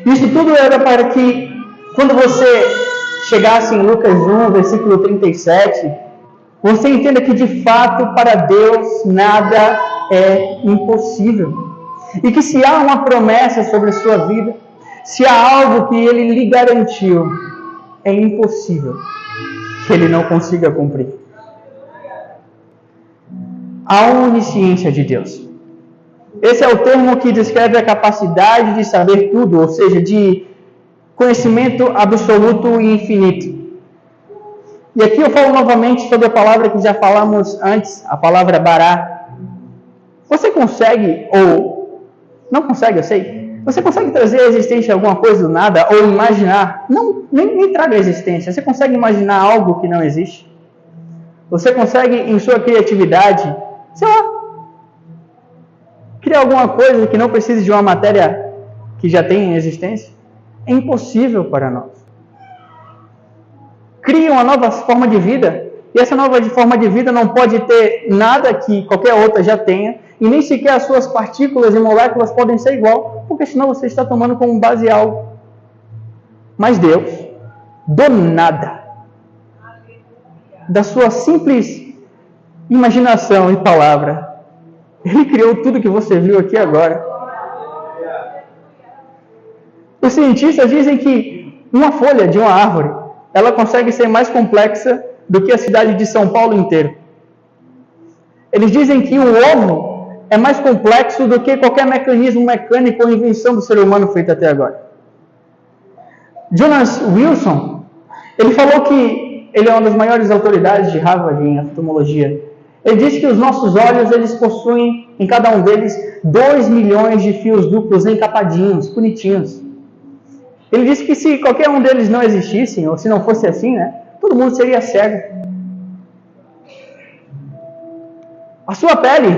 Isso tudo era para que, quando você chegasse em Lucas 1, versículo 37, você entenda que, de fato, para Deus nada é impossível. E que se há uma promessa sobre a sua vida, se há algo que Ele lhe garantiu, é impossível que Ele não consiga cumprir. A onisciência de Deus. Esse é o termo que descreve a capacidade de saber tudo, ou seja, de conhecimento absoluto e infinito. E aqui eu falo novamente sobre a palavra que já falamos antes, a palavra bará. Você consegue, ou não consegue, eu sei, você consegue trazer à existência alguma coisa do nada, ou imaginar, não, nem traga à existência, você consegue imaginar algo que não existe? Você consegue, em sua criatividade, sei lá, criar alguma coisa que não precise de uma matéria que já tem em existência? É impossível para nós. Cria uma nova forma de vida, e essa nova forma de vida não pode ter nada que qualquer outra já tenha, e nem sequer as suas partículas e moléculas podem ser igual, porque senão você está tomando como base algo. Mas Deus, do nada, da sua simples imaginação e palavra, Ele criou tudo que você viu aqui agora. Os cientistas dizem que uma folha de uma árvore, ela consegue ser mais complexa do que a cidade de São Paulo inteira. Eles dizem que um ovo é mais complexo do que qualquer mecanismo mecânico ou invenção do ser humano feita até agora. Jonas Wilson, ele falou que ele é uma das maiores autoridades de Harvard em oftalmologia. Ele disse que os nossos olhos, eles possuem, em cada um deles, 2 milhões de fios duplos encapadinhos, bonitinhos. Ele disse que se qualquer um deles não existisse, ou se não fosse assim, todo mundo seria cego. A sua pele,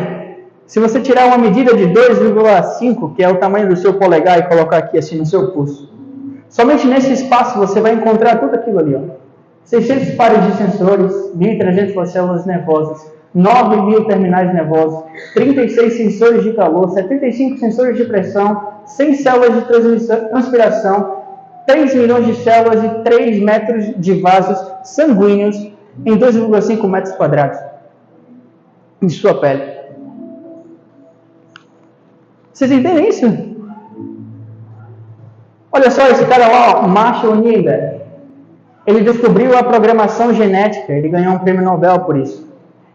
se você tirar uma medida de 2,5, que é o tamanho do seu polegar, e colocar aqui assim no seu pulso, somente nesse espaço você vai encontrar tudo aquilo ali. 600 pares de sensores, 1.300 células nervosas, 9.000 terminais nervosos, 36 sensores de calor, 75 sensores de pressão, 100 células de transpiração, 3 milhões de células e 3 metros de vasos sanguíneos em 2,5 metros quadrados de sua pele. Vocês entendem isso? Olha só esse cara lá, Marshall Nieder. Ele descobriu a programação genética, ele ganhou um prêmio Nobel por isso.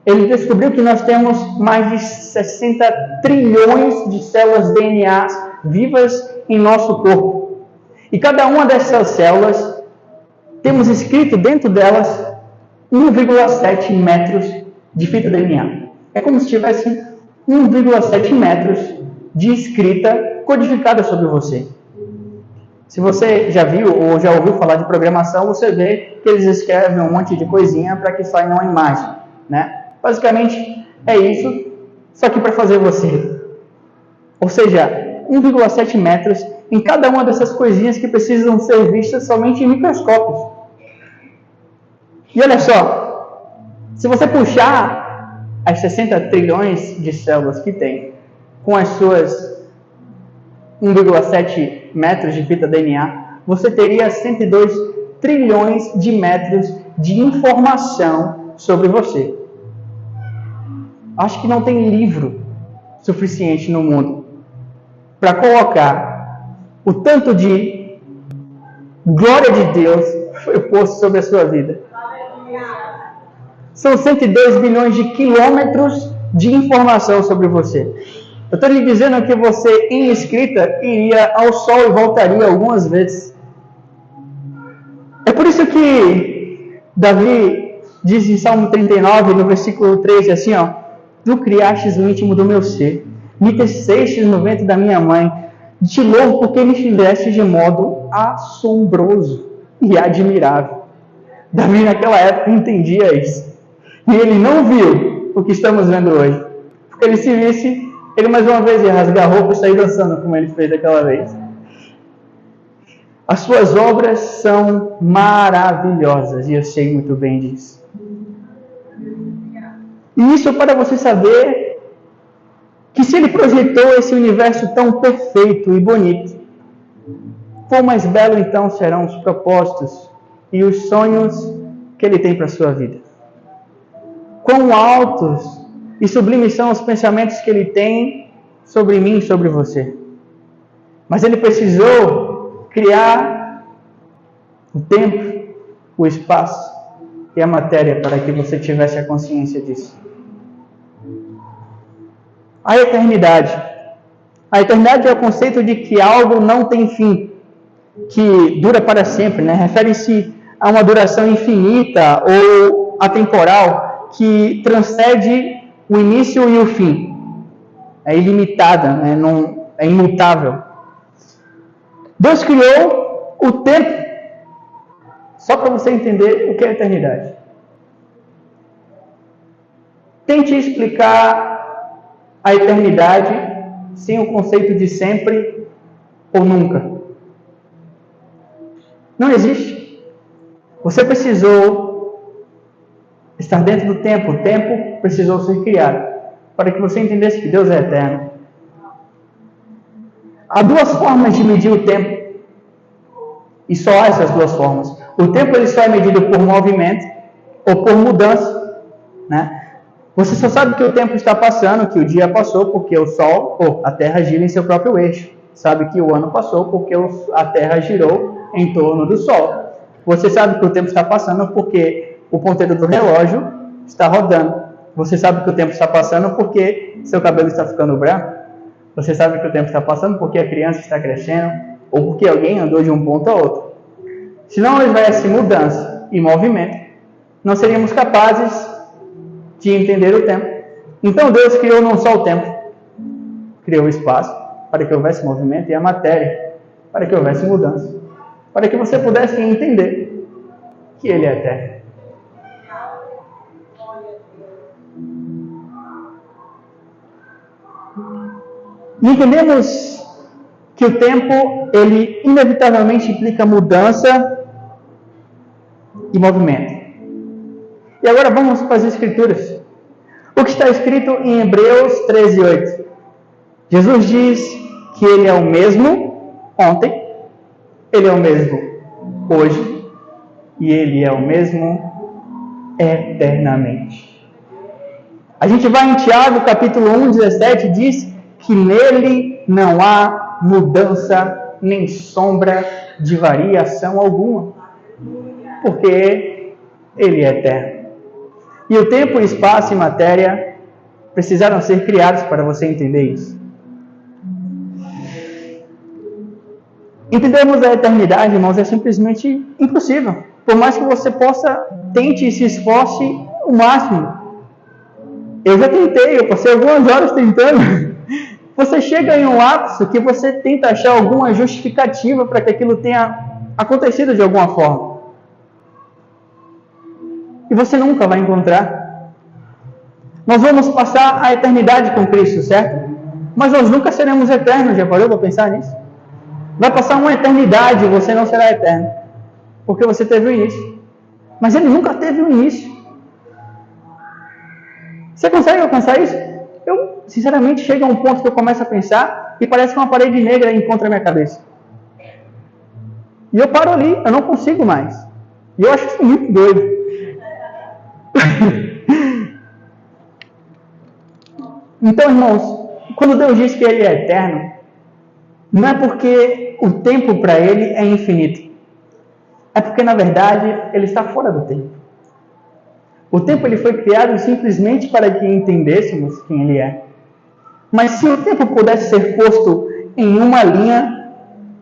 Ele descobriu que nós temos mais de 60 trilhões de células DNA vivas em nosso corpo. E cada uma dessas células, temos escrito dentro delas 1,7 metros de fita DNA. É como se tivesse 1,7 metros de escrita codificada sobre você. Se você já viu ou já ouviu falar de programação, você vê que eles escrevem um monte de coisinha para que saia uma imagem, né? Basicamente é isso, só que para fazer você. Ou seja, 1,7 metros em cada uma dessas coisinhas que precisam ser vistas somente em microscópios. E olha só, se você puxar as 60 trilhões de células que tem com as suas 1,7 metros de fita DNA, você teria 102 trilhões de metros de informação sobre você. Acho que não tem livro suficiente no mundo para colocar o tanto de glória de Deus que foi posto sobre a sua vida. São 102 bilhões de quilômetros de informação sobre você. Eu estou lhe dizendo que você, em escrita, iria ao sol e voltaria algumas vezes. É por isso que Davi diz em Salmo 39, no versículo 13, assim, ó: Tu criastes o íntimo do meu ser, me tecestes no ventre da minha mãe, te louvo porque me fizeste de modo assombroso e admirável. Davi naquela época entendia isso. E ele não viu o que estamos vendo hoje. Porque ele se visse, ele mais uma vez ia rasgar a roupa e sair dançando como ele fez daquela vez. As suas obras são maravilhosas e eu sei muito bem disso. E isso para você saber que se ele projetou esse universo tão perfeito e bonito, quão mais belo então serão os propósitos e os sonhos que ele tem para a sua vida. Quão altos e sublimes são os pensamentos que ele tem sobre mim e sobre você. Mas ele precisou criar o tempo, o espaço e a matéria para que você tivesse a consciência disso. A eternidade. A eternidade é o conceito de que algo não tem fim, que dura para sempre, né? Refere-se a uma duração infinita ou atemporal que transcende o início e o fim. É ilimitada, né? Não, é imutável. Deus criou o tempo, só para você entender o que é eternidade. Tente explicar a eternidade sem o conceito de sempre ou nunca. Não existe. Você precisou estar dentro do tempo. O tempo precisou ser criado para que você entendesse que Deus é eterno. Há duas formas de medir o tempo. E só há essas duas formas. O tempo ele só é medido por movimento ou por mudança, né? Você só sabe que o tempo está passando, que o dia passou porque o Sol ou a Terra gira em seu próprio eixo. Sabe que o ano passou porque a Terra girou em torno do Sol. Você sabe que o tempo está passando porque o ponteiro do relógio está rodando. Você sabe que o tempo está passando porque seu cabelo está ficando branco. Você sabe que o tempo está passando porque a criança está crescendo ou porque alguém andou de um ponto a outro. Se não houvesse mudança e movimento, não seríamos capazes de entender o tempo. Então Deus criou não só o tempo, criou o espaço para que houvesse movimento e a matéria para que houvesse mudança, para que você pudesse entender que Ele é eterno. E entendemos que o tempo, ele inevitavelmente implica mudança e movimento. E agora vamos para as Escrituras. O que está escrito em Hebreus 13:8. Jesus diz que Ele é o mesmo ontem, Ele é o mesmo hoje e Ele é o mesmo eternamente. A gente vai em Tiago, capítulo 1, 17, diz que nele não há mudança nem sombra de variação alguma, porque Ele é eterno. E o tempo, espaço e matéria precisaram ser criados para você entender isso. Entendermos a eternidade, irmãos, é simplesmente impossível. Por mais que você tente e se esforce o máximo. Eu já tentei, eu passei algumas horas tentando. Você chega em um lapso que você tenta achar alguma justificativa para que aquilo tenha acontecido de alguma forma. E você nunca vai encontrar. Nós vamos passar a eternidade com Cristo, certo? Mas nós nunca seremos eternos, já parou para pensar nisso? Vai passar uma eternidade e você não será eterno. Porque você teve o início. Mas Ele nunca teve o início. Você consegue alcançar isso? Eu, sinceramente, chego a um ponto que eu começo a pensar e parece que uma parede negra encontra a minha cabeça. E eu paro ali, eu não consigo mais. E eu acho isso muito doido. Então, irmãos, quando Deus diz que Ele é eterno, não é porque o tempo para Ele é infinito. É porque, na verdade, Ele está fora do tempo. O tempo ele foi criado simplesmente para que entendêssemos quem Ele é. Mas se o tempo pudesse ser posto em uma linha,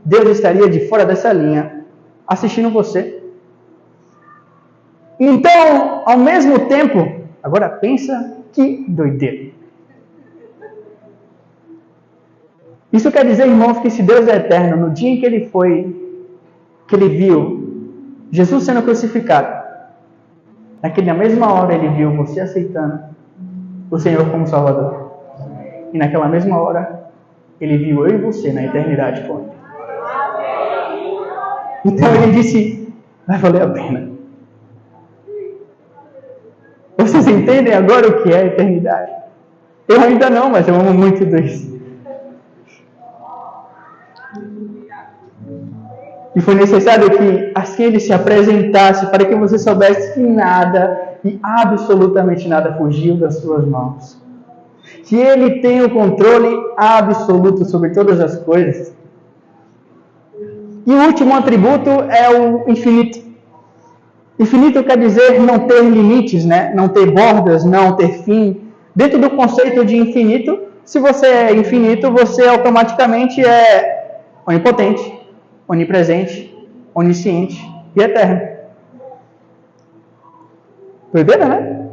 Deus estaria de fora dessa linha, assistindo você. Então, ao mesmo tempo, agora pensa que doideira. Isso quer dizer, irmãos, que se Deus é eterno, no dia em que Ele viu Jesus sendo crucificado, na mesma hora Ele viu você aceitando o Senhor como Salvador. E naquela mesma hora, Ele viu eu e você na eternidade com Ele. Então Ele disse, vai valer a pena. Vocês entendem agora o que é a eternidade? Eu ainda não, mas eu amo muito isso. E foi necessário que assim Ele se apresentasse para que você soubesse que nada e absolutamente nada fugiu das suas mãos. Que Ele tem o controle absoluto sobre todas as coisas. E o último atributo é o infinito. Infinito quer dizer não ter limites, né? Não ter bordas, não ter fim. Dentro do conceito de infinito, se você é infinito, você automaticamente é onipotente, onipresente, onisciente e eterno. Doideira, né?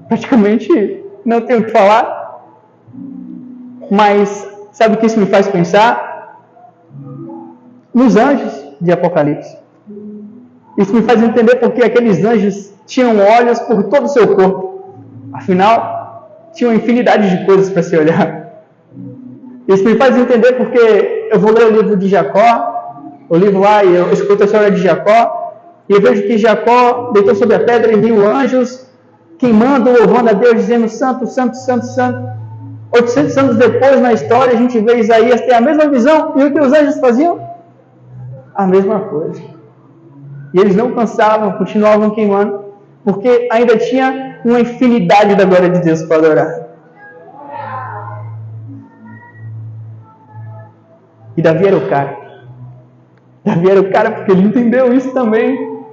Praticamente não tenho o que falar. Mas sabe o que isso me faz pensar? Nos anjos de Apocalipse. Isso me faz entender porque aqueles anjos tinham olhos por todo o seu corpo. Afinal, tinham infinidade de coisas para se olhar. Isso me faz entender porque eu vou ler o livro de Jacó, o livro lá, e eu escuto a história de Jacó, e eu vejo que Jacó deitou sobre a pedra e viu anjos queimando, louvando a Deus, dizendo santo, santo, santo, santo. 800 anos depois, na história, a gente vê Isaías ter a mesma visão, e o que os anjos faziam? A mesma coisa. E eles não cansavam, continuavam queimando, porque ainda tinha uma infinidade da glória de Deus para adorar. E Davi era o cara. Davi era o cara porque ele entendeu isso também.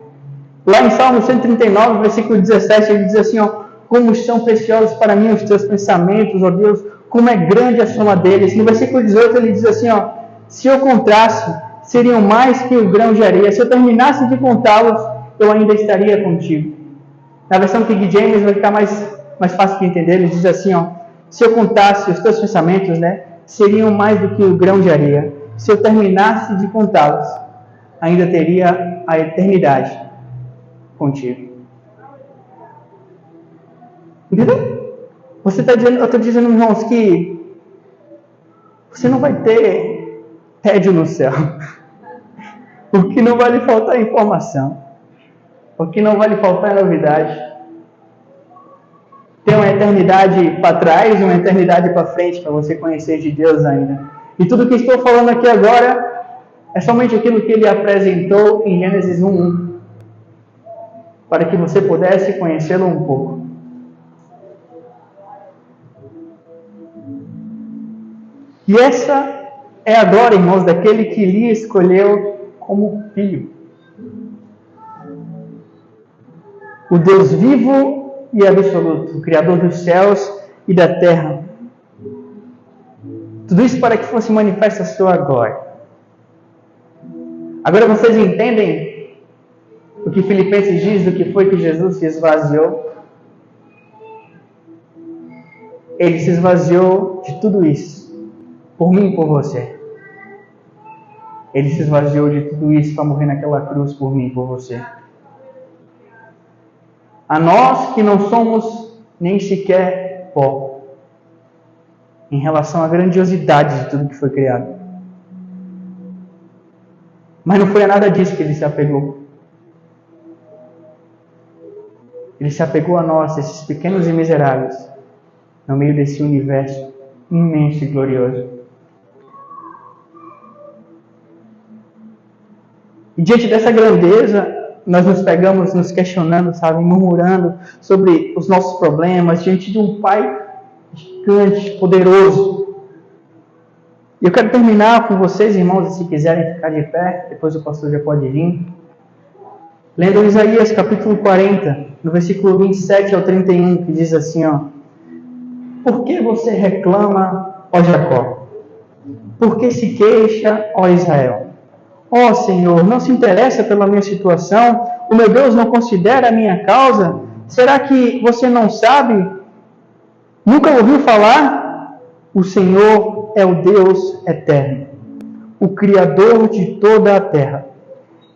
Lá em Salmo 139, versículo 17, ele diz assim, ó, como são preciosos para mim os teus pensamentos, ó Deus, como é grande a soma deles. No versículo 18 ele diz assim, ó, se eu contasse, seriam mais que o grão de areia. Se eu terminasse de contá-los, eu ainda estaria contigo. Na versão King James vai ficar mais fácil de entender. Ele diz assim, ó, se eu contasse os teus pensamentos, né, seriam mais do que o grão de areia. Se eu terminasse de contá-los, ainda teria a eternidade contigo. Entendeu? Você está dizendo, eu estou dizendo, irmãos, que você não vai ter tédio no céu. Porque não vai lhe faltar informação. Porque não vai lhe faltar novidade. Tem uma eternidade para trás e uma eternidade para frente para você conhecer de Deus ainda. E tudo que estou falando aqui agora é somente aquilo que ele apresentou em Gênesis 1:1, para que você pudesse conhecê-lo um pouco. E essa é a glória, irmãos, daquele que lhe escolheu como filho. O Deus vivo e absoluto, o Criador dos céus e da terra. Tudo isso para que fosse manifesta a sua glória. Agora vocês entendem o que Filipenses diz do que foi que Jesus se esvaziou? Ele se esvaziou de tudo isso, por mim e por você. Ele se esvaziou de tudo isso para morrer naquela cruz por mim e por você. A nós que não somos nem sequer pó, em relação à grandiosidade de tudo que foi criado. Mas não foi a nada disso que ele se apegou. Ele se apegou a nós, esses pequenos e miseráveis, no meio desse universo imenso e glorioso. E diante dessa grandeza, nós nos pegamos nos questionando, sabe, murmurando sobre os nossos problemas, diante de um Pai gigante, poderoso. E eu quero terminar com vocês, irmãos, e se quiserem ficar de pé, depois o pastor já pode vir, lendo Isaías capítulo 40, no versículo 27 ao 31, que diz assim, ó: Por que você reclama, ó Jacó? Por que se queixa, ó Israel? Ó Senhor, não se interessa pela minha situação? O meu Deus não considera a minha causa? Será que você não sabe? Nunca ouviu falar? O Senhor é o Deus eterno, o Criador de toda a terra.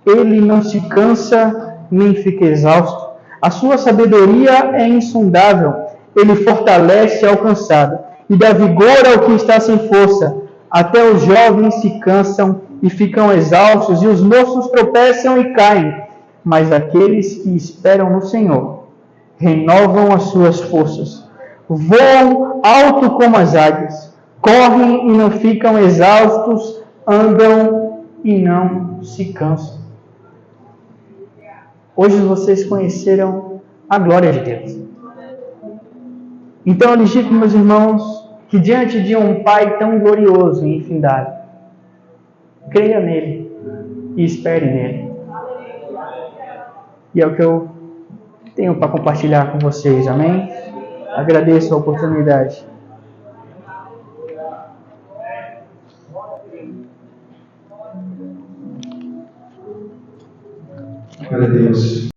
Ele não se cansa nem fica exausto. A sua sabedoria é insondável. Ele fortalece ao cansado e dá vigor ao que está sem força. Até os jovens se cansam e ficam exaustos, e os moços tropeçam e caem. Mas aqueles que esperam no Senhor renovam as suas forças. Voam alto como as águias, correm e não ficam exaustos, andam e não se cansam. Hoje vocês conheceram a glória de Deus. Então eu lhes digo, meus irmãos, que diante de um Pai tão glorioso e infindável, creia nele e espere nele. E é o que eu tenho para compartilhar com vocês, amém? Agradeço a oportunidade. Glória a Deus.